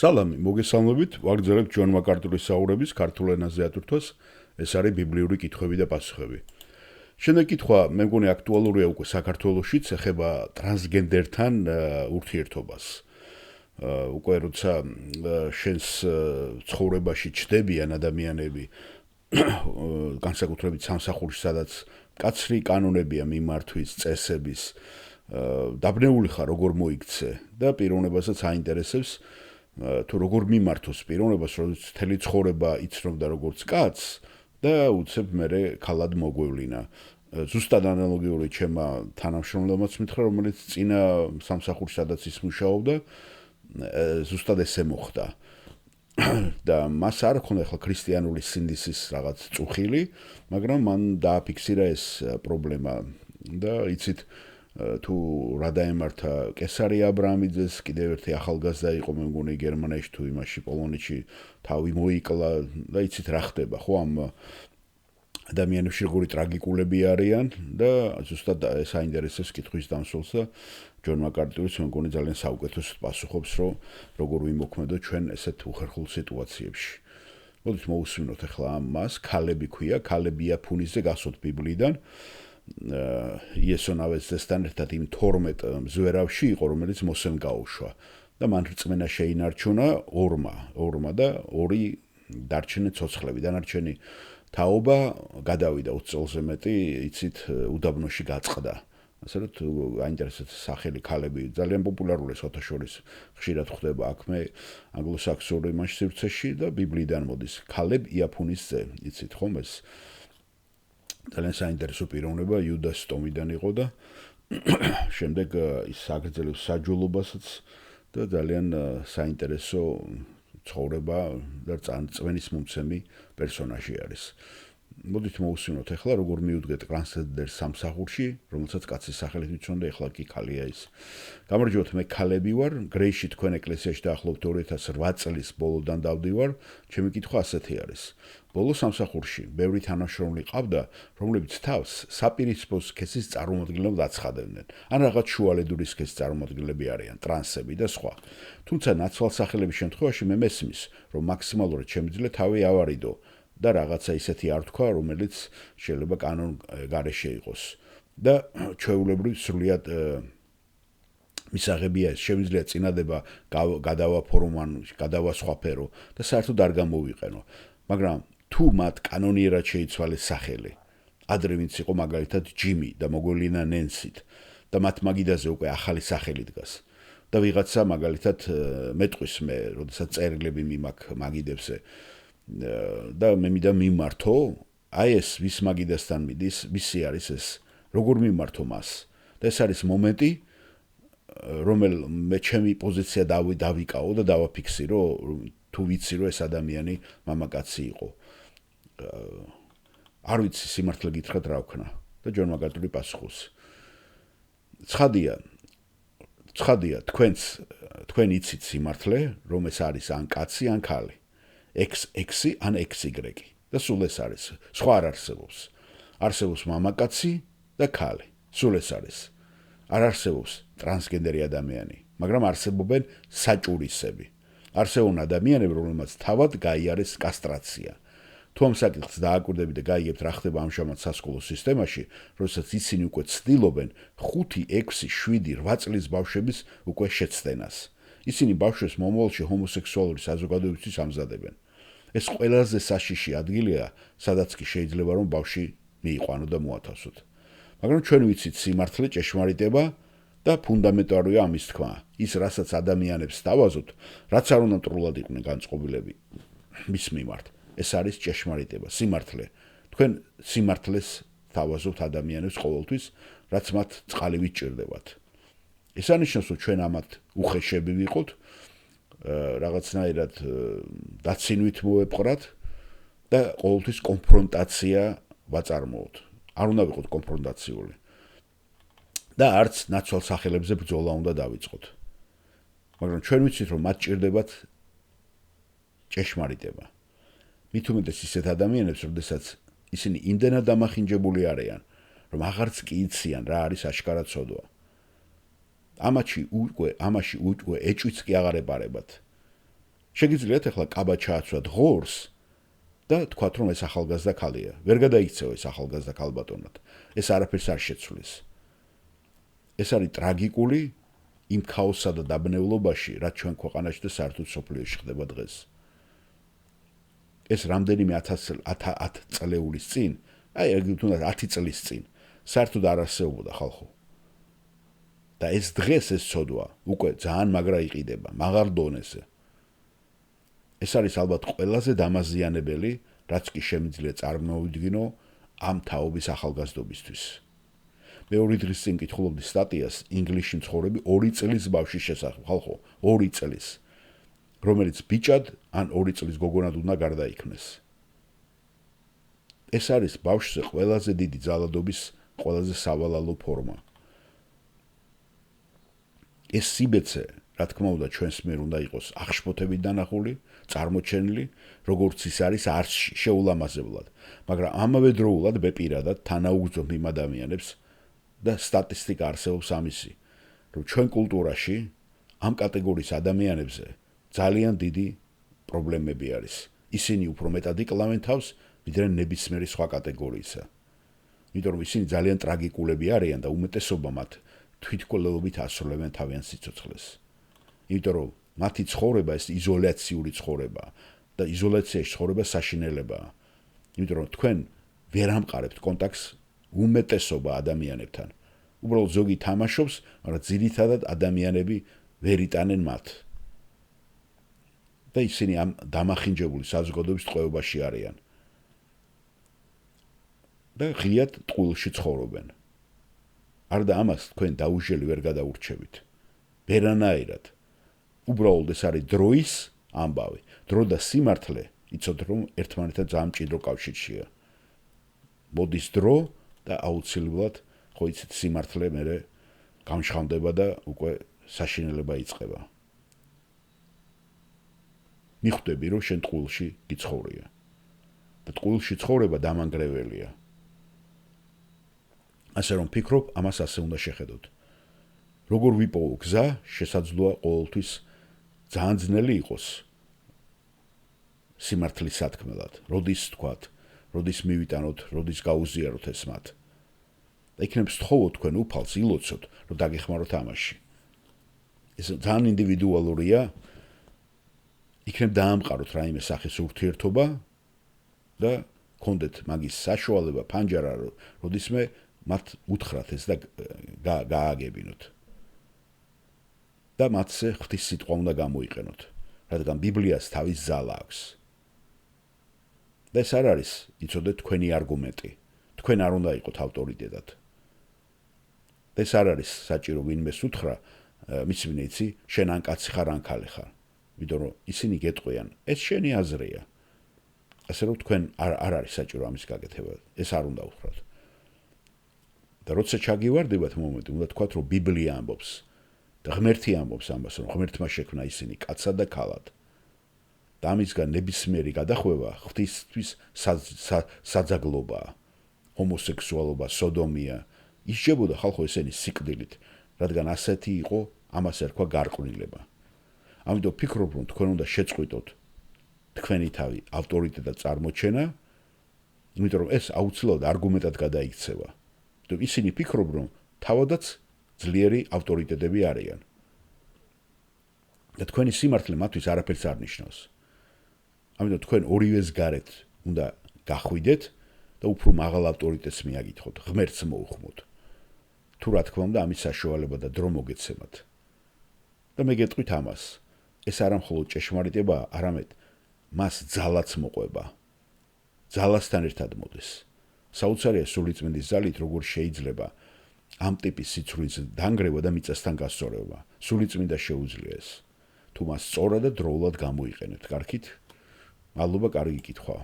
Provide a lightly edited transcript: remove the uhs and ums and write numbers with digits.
სალამი, მოგესალმებით, ვაგრძელებთ ჯონ მაკარტურის საუბრების ქართულ ენაზე ატვირთვას, ეს არის ბიბლიური კითხვები და პასუხები. შემდეგ კითხვა, მე მგონი აქტუალურია უკვე საქართველოშიც, ეხება ტრანსგენდერთან ურთიერთობას. უკვე როცა შენს ცხოვრებაში ჩდებიან ადამიანები, განსაკუთრებით სამსახურში, სადაც მკაცრი კანონებია მიმართვის, წესების, დაბნეული ხარ როგორ მოიქცე და პიროვნებასაც აინტერესებს თუ როგორ მიმართოს პიროვნებას, როდესაც მთელი ცხოვრება იცნობდა როგორც კაცს და უცებ მერე ქალად მოგვევლინა. ზუსტად ანალოგიური ჩემმა თანამშრომლობაც მითხრა, რომელიც წინა სამსახურში სადაც ის მუშაობდა, ზუსტად ესე მოხდა. და მას არ ქონდა ახლა ქრისტიანული სინდისის რაღაც წუხილი, მაგრამ მან დააფიქსირა ეს პრობლემა და იცით თუ რა დაემართა კესარი აბრამიძეს, კიდევ ერთი ახალგაზრდა იყო, მე მგონი გერმანიაში თუ იმაში პოლონეთში თავი მოიკლა და იცით რა ხდება, ხო ამ ადამიანებში როგორი ტრაგიკულები არიან და ზუსტად ეს აინტერესებს კითხვის დამსვლელს და ჯონ მაკარტურის მე მგონი ძალიან საუკეთესოდ პასუხობს, რომ როგორ ვიმოქმედოთ ჩვენ ესეთ უხერხულ სიტუაციებში. მოდით მოусმინოთ ახლა ამას, ქალები ქვია, ქალები იაფუნიზე გასვოთ ბიბლიიდან. იესონავეს ზესთან ერთად იმ 12 მზვერავში იყო, რომელიც მოსემ გაუშვა და მან რწმენა შეინარჩუნა ორმა და ორი დარჩენილ ცოცხლები, დანარჩენი თაობა გადავიდა 20 წელზე მეტი, იცით, უდაბნოში გაწყდა. ასე რომ აინტერესებს სახელი ქალები, ძალიან პოპულარულია საერთაშორის, ხშირად ხდება აქვე ანგლოსაქსონურ იმაში სივრცეში და ბიბლიიდან მოდის. ქალებ იაფუნის ძე, იცით ხომ ეს ძალიან საინტერესო პიროვნება იუდას ტომიდან იყო და შემდეგ ის აგრძელებს საჯულობასაც და ძალიან საინტერესო ცხოვრება და წვენის მომცემი პერსონაჟი არის. მოდით მოусმინოთ ახლა როგორ მიუდგეთ ტრანსგენდერს სამსახურში, რომელსაც კაცის სახელით ვიცნობდა, ახლა კი ქალია ის. გამარჯობათ, მე ქალები ვარ, გრეიში თქვენ ეკლესიაში დაახლოებით 2008 წლის ბოლოდან დავდივარ, ჩემი კითხვა ასეთი არის. ბოლო სამსახურში ბევრი თანამშრომელი ყავდა, რომლებიც თავს საპირისპო სქესის წარმომადგენლად აცხადებდნენ. ან რაღაც შუალედური სქესის წარმომადგენლები არიან, ტრანსები და სხვა. თუმცა ნაცვალსახელების შემთხვევაში მე მესმის, რომ მაქსიმალურად შემიძლია თავი ავარიდო და რაღაცა ისეთი არ თქვა, რომელიც შეიძლება კანონ გარეშე იყოს. და ჩვეულებრივ სრულიად მისაღებია ეს, შემიძლია წინადება გადავაფორმო, გადავასხვაფერო და საერთოდ არ გამოვიყენო. მაგრამ თუ მათ კანონიერად შეიცვალეს სახელი, ადრე ვინც იყო მაგალითად ჯიმი და მოგვევლინა ნენსით და მათ მაგიდაზე უკვე ახალი სახელი დგას. და ვიღაცა მაგალითად მეტყვის მე, როდესაც წერილები მიმაქ მაგიდებზე და მე მინდა მიმართო, აი ეს ვის მაგიდასთან მიდის, ვისი არის ეს, როგორ მიმართო მას. და ეს არის მომენტი, მე ჩემი პოზიცია დავიკავო და დავაფიქსირო, თუ ვიცი რომ ეს ადამიანი მამაკაცი იყო. არ ვიცი სიმართლე გითხრათ რა ვქნა და ჯონ მაკარტური პასუხობს. ცხადია, თქვენ იცით სიმართლე, რომ ეს არის ან კაცი, ან ქალი. XX ან XY და სულ ეს არის. სხვა არ არსებობს. არსებობს მამაკაცი და ქალი. სულ ეს არის. არ არსებობს ტრანსგენდერი ადამიანი, მაგრამ არსებობენ საჭურისები. არსებობენ ადამიანები, რომლებმაც თავად გაიარეს კასტრაცია. თუ ამ საკითხს დააკვირდებით და გაიგებთ რა ხდება ამჟამად სასკოლო სისტემაში, როდესაც ისინი უკვე ცდილობენ 5, 6, 7, 8 წლის ბავშვების უკვე შეცდენას. ისინი ბავშვებს მომავალში ჰომოსექსუალური საზოგადოებისთვის ამზადებენ. ეს ყველაზე საშიში ადგილია, სადაც კი შეიძლება რომ ბავშვი მიიყვანო და მოათავსოთ. მაგრამ ჩვენ ვიცით სიმართლე, ჭეშმარიტება და ფუნდამენტალურია ამის თქვა. ის, რასაც ადამიანებს დავაზოთ, რაც არ უნდა მტრულად იყვნენ განწყობილები მის მიმართ. ეს არის ჭეშმარიტება, სიმართლე. თქვენ სიმართლეს თავაზობთ ადამიანებს ყოველთვის, რაც მათ წყალივით ჭირდებათ. ეს ანიშნავს, რომ ჩვენ ამათ უხეშები ვიყოთ, რაღაცნაირად დაცინვით მოვეპყრათ და ყოველთვის კონფრონტაცია ვაწარმოოთ. არ უნდა ვიყოთ კონფრონტაციული. და არც ნაცვალ სახელებზე ბრძოლა უნდა დავიწყოთ. მაგრამ ჩვენ ვიცით, რომ მათ ჭირდებათ ჭეშმარიტება. მით უმეტეს ისეთ ადამიანებს, როდესაც ისინი იმდენად დამახინჯებული არიან, რომ აღარც კი იციან რა არის აშკარა ცოდვა. ამაში უკვე ეჭვიც კი აღარ ეპარებათ. შეგიძლიათ ახლა კაბა ჩააცვათ ღორს და თქვათ რომ ეს ახალგაზრდა ქალია. ვერ გადაიქცევა ეს ახალგაზრდა ქალბატონად. ეს არაფერს არ შეცვლის. ეს არის ტრაგიკული იმ ქაოსსა და დაბნეულობაში, რაც ჩვენ ქვეყანაში და საერთოდ სოფლიოში ხდება დღეს. ეს რამდენიმე 1000 წლეულის წინ, თუნდაც 10 წლის წინ, საერთოდ არ არსებობდა ხალხო. და ეს დღეს ეს ცოდვა უკვე ძალიან მაგრა იყიდება, მაღალ დონეზე. ეს არის ალბათ ყველაზე დამაზიანებელი, რაც კი შემიძლია წარმოვიდგინო ამ თაობის ახალგაზრდობისთვის. მე 2 დღის წინ კითხულობდი სტატიას ინგლისში მცხოვრები 2 წლის ბავშვის შესახებ, ხალხო, 2 წლის, რომელიც ბიჭად ან 2 წლის გოგონად უნდა გარდაიქმნეს. ეს არის ბავშვზე ყველაზე დიდი ძალადობის, ყველაზე სავალალო ფორმა. ეს სიბეცე, რა თქმა უნდა, ჩვენს მიერ უნდა იყოს აღშფოთებით დანახული, წარმოჩენილი, როგორც ის არის არსში, შეულამაზებლად, მაგრამ ამავე დროულად მე პირადად თანაუგრძნობ იმ ადამიანებს და სტატისტიკა არსებობს ამისი, რომ ჩვენ კულტურაში ამ კატეგორიის ადამიანებზე ძალიან დიდი პრობლემები არის. ისინი უფრო მეტად იკლავენ თავს, ვიდრე ნებისმიერი სხვა კატეგორიისა. იმიტომ რომ ისინი ძალიან ტრაგიკულები არიან და უმეტესობა მათ თვითმკვლელობით ასრულებენ თავიანთ სიცოცხლეს. იმიტომ რომ მათი ცხოვრება ეს იზოლაციური ცხოვრება და იზოლაციაში ცხოვრება საშინელებაა. იმიტომ რომ თქვენ ვერ ამყარებთ კონტაქტს უმეტესობა ადამიანებთან. უბრალოდ ზოგი თამაშობს, მაგრამ ძირითადად ადამიანები ვერ იტანენ მათ. და ისინი ამ დამახინჯებული საზოგადოების ტყვეობაში არიან. და ღიად ტყუილში ცხოვრობენ. არდა ამას თქვენ დაუჟელი ვერ გადაურჩევით. ვერანაირად. უბრალოდ ეს არის დროის ამბავი. დრო და სიმართლე იცოდეთ რომ ერთმანეთთან ძალიან მჭიდრო კავშირშია. მოდის დრო და აუცილებლად ხო იცით სიმართლე მერე გამშხამდება და უკვე საშინელება იწყება. მიხვდები რომ შენ ტყუილში გიცხოვრია. და ტყუილში ცხოვრება დამანგრეველია. ასე რომ ფიქრობ, ამას ასე უნდა შეხედოთ. როგორ ვიპოვო გზა, შესაძლოა ყოველთვის ძალიან ძნელი იყოს სიმართლის სათქმელად. როდის თქვათ, როდის მივიტანოთ, როდის გაუზიაროთ ეს მათ. და იქნებ სთხოვოთ თქვენ უფალს, ილოცოთ, რომ დაგეხმაროთ ამაში. ეს ძალიან ინდივიდუალურია. იქნებ დაამყაროთ რაიმე სახის ურთიერთობა და გქონდეთ მაგის საშუალება, ფანჯარა, როდისმე მათ უთხრათ ეს და გააგებინოთ. და მათზე ღვთის სიტყვა უნდა გამოიყენოთ, რადგან ბიბლიას თავის ძალა აქვს. და ეს არ არის, იცოდეთ, თქვენი არგუმენტი. თქვენ არ უნდა იყოთ ავტორიტეტად. და ეს არ არის საჭირო ვინმეს უთხრა, მისმინე იცი, შენ ან კაცი ხარ, ან ქალი ხარ. იმიტომ რომ ისინი გეტყვიან, ეს შენი აზრია. ასე რომ თქვენ არ არის საჭირო ამის გაკეთება. ეს არ უნდა უთხრათ. და როცა ჩაგივარდებათ მომენტი, უნდა თქვათ, რომ ბიბლია ამბობს და ღმერთი ამბობს ამას, რომ ღმერთმა შექმნა ისინი კაცად და ქალად. და ამისგან ნებისმიერი გადახვევა ღვთისთვის საძაგლობაა. ჰომოსექსუალობა, სოდომია, ისჯებოდა ხალხო ესენი სიკვდილით, რადგან ასეთი იყო ამას ერქვა გარყვნილება. ამიტომ ფიქრობ, რომ თქვენ უნდა შეწყვიტოთ თქვენი თავი ავტორიტეტად წარმოჩენა, იმიტომ რომ ეს აუცილებლად არგუმენტად გადაიქცევა. ისინი ფიქრობ, რომ თავადაც ძლიერი ავტორიტეტები არიან. და თქვენი სიმართლე მათთვის არაფერს არ ნიშნავს. ამიტომ თქვენ ორივეს გარეთ უნდა გახვიდეთ და უფრო მაღალ ავტორიტეტს მიაგითხოთ, ღმერთს მოუხმოთ. თუ რა თქმა უნდა, ამის საშუალება და დრო მოგეცემათ. და მე გეტყვით ამას, ეს არა მხოლოდ ჭეშმარიტებაა, არამედ მას ძალაც მოყვება. ძალასთან ერთად მოდის. საოცარია სულიწმინდის ძალით, როგორ შეიძლება ამ ტიპის სიცრუის დანგრევა და მიწასთან გასწორება. სულიწმინდა შეუძლია ეს. თუ მას სწორად და დროულად გამოიყენებთ, კარგით? მადლობა, კარგი კითხვა.